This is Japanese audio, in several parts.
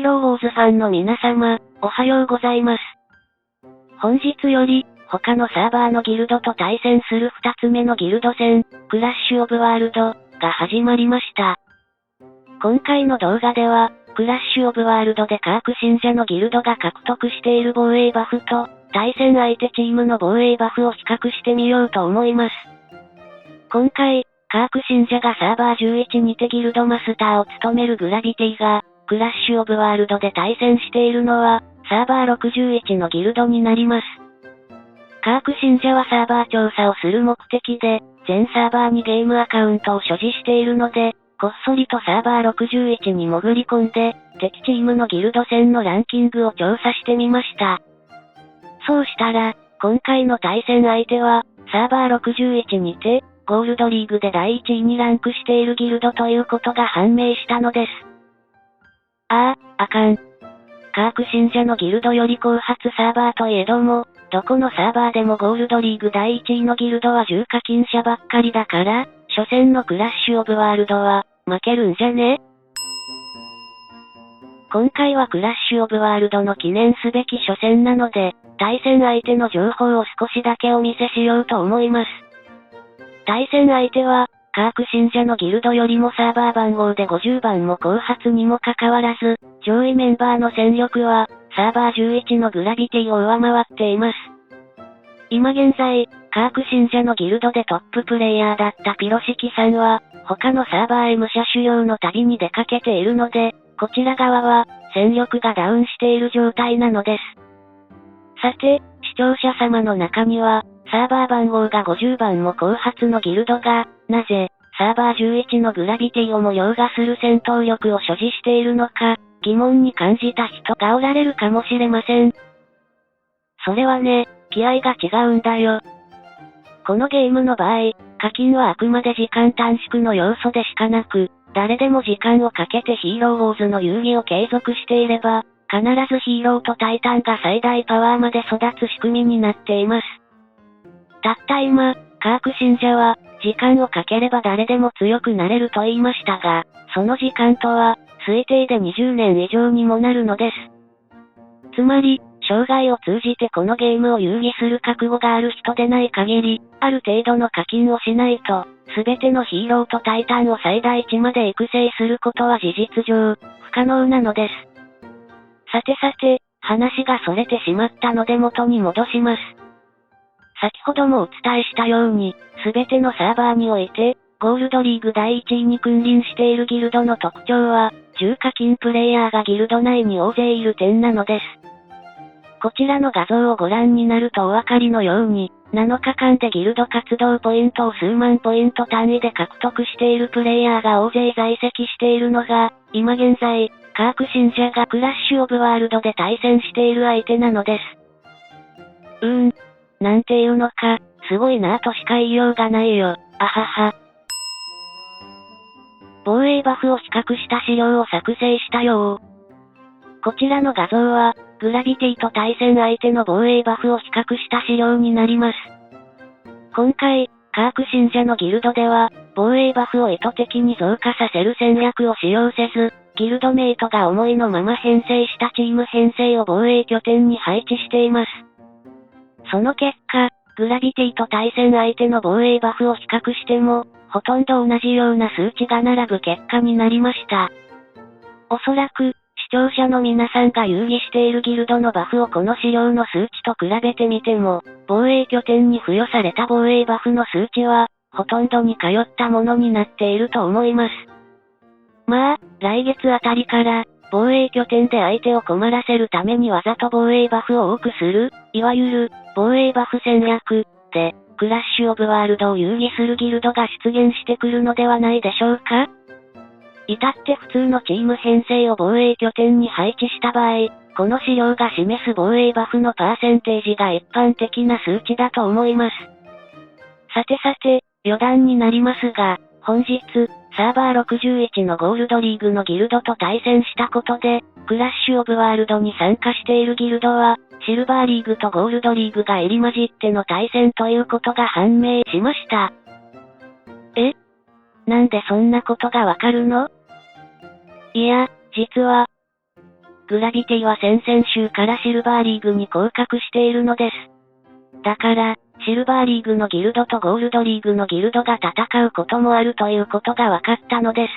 ローウォーズファンの皆様、おはようございます。本日より、他のサーバーのギルドと対戦する2つ目のギルド戦、クラッシュオブワールド、が始まりました。今回の動画では、クラッシュオブワールドでカーク信者のギルドが獲得している防衛バフと、対戦相手チームの防衛バフを比較してみようと思います。今回、カーク信者がサーバー11にてギルドマスターを務めるグラビティが、クラッシュオブワールドで対戦しているのは、サーバー61のギルドになります。カーク信者はサーバー調査をする目的で、全サーバーにゲームアカウントを所持しているので、こっそりとサーバー61に潜り込んで、敵チームのギルド戦のランキングを調査してみました。そうしたら、今回の対戦相手は、サーバー61にて、ゴールドリーグで第1位にランクしているギルドということが判明したのです。あかん。カーク信者のギルドより後発サーバーといえども、どこのサーバーでもゴールドリーグ第1位のギルドは重課金者ばっかりだから、初戦のクラッシュオブワールドは、負けるんじゃね？今回はクラッシュオブワールドの記念すべき初戦なので、対戦相手の情報を少しだけお見せしようと思います。対戦相手は、カーク信者のギルドよりもサーバー番号で50番も後発にもかかわらず、上位メンバーの戦力は、サーバー11のグラビティを上回っています。今現在、カーク信者のギルドでトッププレイヤーだったピロシキさんは、他のサーバーへ武者修行の旅に出かけているので、こちら側は、戦力がダウンしている状態なのです。さて、視聴者様の中には、サーバー番号が50番も後発のギルドが、なぜ、サーバー11のグラビティをも凌駕する戦闘力を所持しているのか、疑問に感じた人がおられるかもしれません。それはね、気合が違うんだよ。このゲームの場合、課金はあくまで時間短縮の要素でしかなく、誰でも時間をかけてヒーローウォーズの遊戯を継続していれば、必ずヒーローとタイタンが最大パワーまで育つ仕組みになっています。たった今、カーク信者は、時間をかければ誰でも強くなれると言いましたが、その時間とは、推定で20年以上にもなるのです。つまり、生涯を通じてこのゲームを遊戯する覚悟がある人でない限り、ある程度の課金をしないと、すべてのヒーローとタイタンを最大値まで育成することは事実上、不可能なのです。さて、話が逸れてしまったので元に戻します。先ほどもお伝えしたように、すべてのサーバーにおいて、ゴールドリーグ第1位に君臨しているギルドの特徴は、重課金プレイヤーがギルド内に大勢いる点なのです。こちらの画像をご覧になるとお分かりのように、7日間でギルド活動ポイントを数万ポイント単位で獲得しているプレイヤーが大勢在籍しているのが、今現在、カーク信者がクラッシュオブワールドで対戦している相手なのです。なんていうのか、すごいなぁとしか言いようがないよ、あはは。防衛バフを比較した資料を作成したよ。こちらの画像は、グラビティと対戦相手の防衛バフを比較した資料になります。今回、カーク信者のギルドでは、防衛バフを意図的に増加させる戦略を使用せず、ギルドメイトが思いのまま編成したチーム編成を防衛拠点に配置しています。その結果、グラビティと対戦相手の防衛バフを比較しても、ほとんど同じような数値が並ぶ結果になりました。おそらく、視聴者の皆さんが遊戯しているギルドのバフをこの資料の数値と比べてみても、防衛拠点に付与された防衛バフの数値は、ほとんどに通ったものになっていると思います。まあ、来月あたりから、防衛拠点で相手を困らせるためにわざと防衛バフを多くする、いわゆる、防衛バフ戦略、で、クラッシュオブワールドを遊戯するギルドが出現してくるのではないでしょうか？至って普通のチーム編成を防衛拠点に配置した場合、この資料が示す防衛バフのパーセンテージが一般的な数値だと思います。さて、余談になりますが、本日、サーバー61のゴールドリーグのギルドと対戦したことで、クラッシュオブワールドに参加しているギルドは、シルバーリーグとゴールドリーグが入り混じっての対戦ということが判明しました。なんでそんなことがわかるの？いや、実は、グラビティは先々週からシルバーリーグに降格しているのです。だから、シルバーリーグのギルドとゴールドリーグのギルドが戦うこともあるということが分かったのです。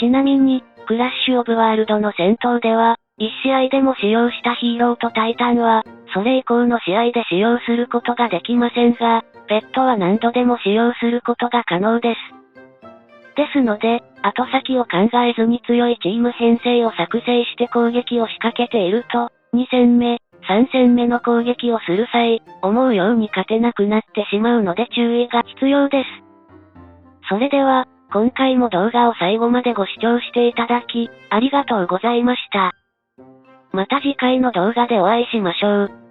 ちなみに、クラッシュオブワールドの戦闘では、1試合でも使用したヒーローとタイタンは、それ以降の試合で使用することができませんが、ペットは何度でも使用することが可能です。ですので、後先を考えずに強いチーム編成を作成して攻撃を仕掛けていると、2戦目、3戦目の攻撃をする際、思うように勝てなくなってしまうので注意が必要です。それでは、今回も動画を最後までご視聴していただき、ありがとうございました。また次回の動画でお会いしましょう。